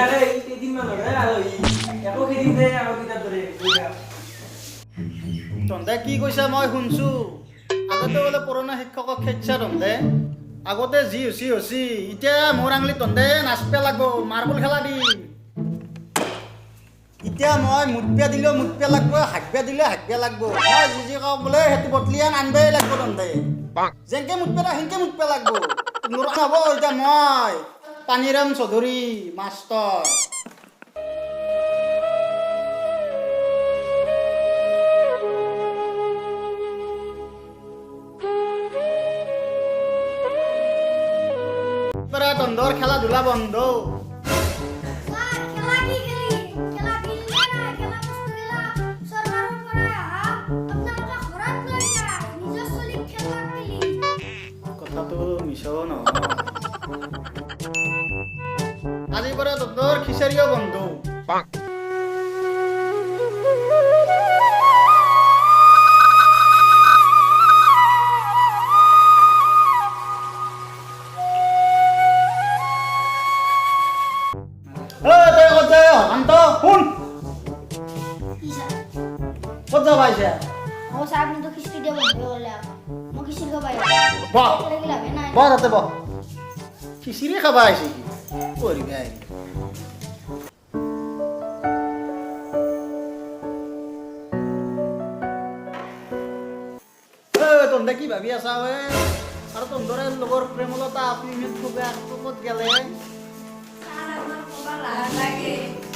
থাকে কেইদিনমান ধৰে আৰু একো খেদিম দে আৰু কিতাপ ধৰে তহঁতে কি কৈছা মই শুনছো আগতে বোলে পুৰণা শিক্ষকক খেদছা তহঁতে আগতে যি হৈছি এতিয়া মোৰ আঙুলি তহঁতে নাচপে লাগব মাৰ্বল খেলা দি এতিয়া মই মুঠপে দিলেও মুঠপে লাগব হাকপে দিলেও হাকপে লাগব মই যি কওঁ বোলে সেইটো বটলিয়ান আনবাই লাগব তহঁতে যেনকে মুঠপে দা সেনকে মুঠপে লাগব মোৰ হ'ব এতিয়া মই পানীৰাম চৌধুৰী মাষ্টৰ তন্দৰ খেলা ধূলা বন্ধ কথাটো মিছাও নহয় আজিৰ পৰা তন্দৰ খিচাৰিও বন্ধ ক'ত যাবা এতিয়া মই চাহ কিন্তু খিচৰি দিব বন্ধ মই খিচৰি খাব বহ তাতে বহ খিচিৰি খাবা আহিছে কি কৰিবি আহি তহঁতে কি ভাবি আছা ঐ আৰু তহঁতৰে লগৰ প্ৰেমলতা আপুনি ক'ত গেলে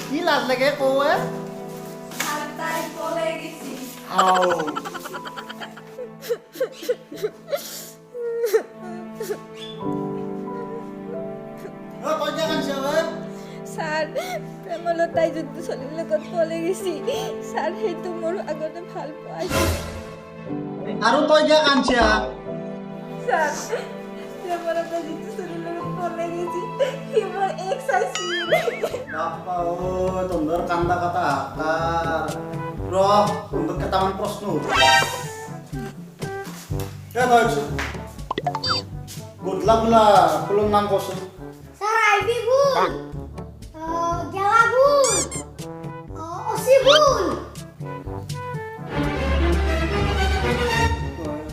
কি লাজ লাগে কওঁ স্যাৰ প্ৰেমলতাই যোনটো ছোৱালীৰ লগত পলাই গৈছি স্যাৰ সেইটো মোৰ আগতে ভাল পাই আৰু তই কিয় কাঞ্চিয়া স্যাৰ প্ৰেমলতাই যোনটো ছোৱালীৰ লগত পলাই গৈছি সি মোৰ এক্স আছিল বাপ্পা ও তহঁতৰ কান্দা কাটা হাকাৰ তহঁতৰ কেইটামান প্ৰশ্ন গধলা বোলা ফুলৰ নাম কচোন স্যাৰ আইবি গুল গেলা গুল অসি গুল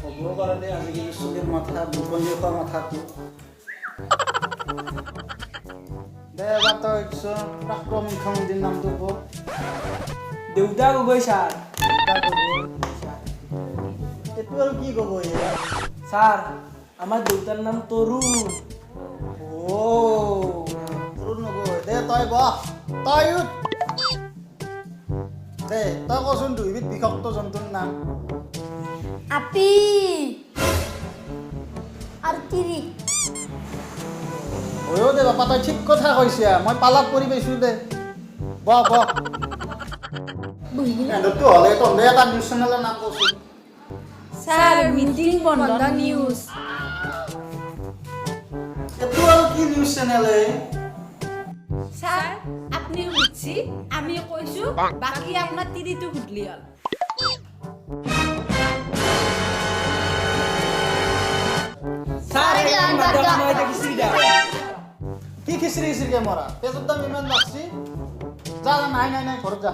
হ'ব পাৰে দে আজিকালি চলিৰ মাথা বুকনি খোৱা মাথাটো দে এবাৰ তই প্ৰাক্তন মুখ্যমন্ত্ৰীৰ নামটো ক দেউতা গগৈ ছাৰ এইটো আৰু কি ক'ব ছাৰ আমাৰ দেউতাৰ নাম তৰুণ তৰুণ নগৈ দে তই বহ তই দে তই কচোন দুইবিধ বিষাক্ত জন্তুৰ নাম আপি আৰু তিৰি অ' দে বাপা তই ঠিক কথা কৈছা মই পালাত পৰি পাইছোঁ দে বহ বহ এণ্ডতো হ'লে তহঁতে এটা নিউজ চেনেলৰ নাম কচোন স্যাৰ মিটিং বন্ধ নিউজ এইটো আৰু কি নিউজ চেনেল স্যাৰ আপনি বুঝছি আমি কইছো বাকি আপনাৰ তিৰিটো গুডলি হল ছাৰ মই দেখিছি দা কি খিচিৰিকে মৰা পেটৰ দাম ইমান বাঢ়ছি যা নাই ঘৰত যা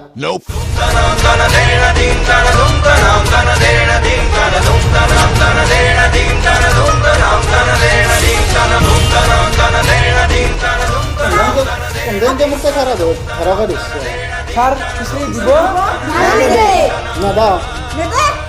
মুখে খাৰা ধৰা দিছে ছাৰ খিচৰি দিব নাবা নেদে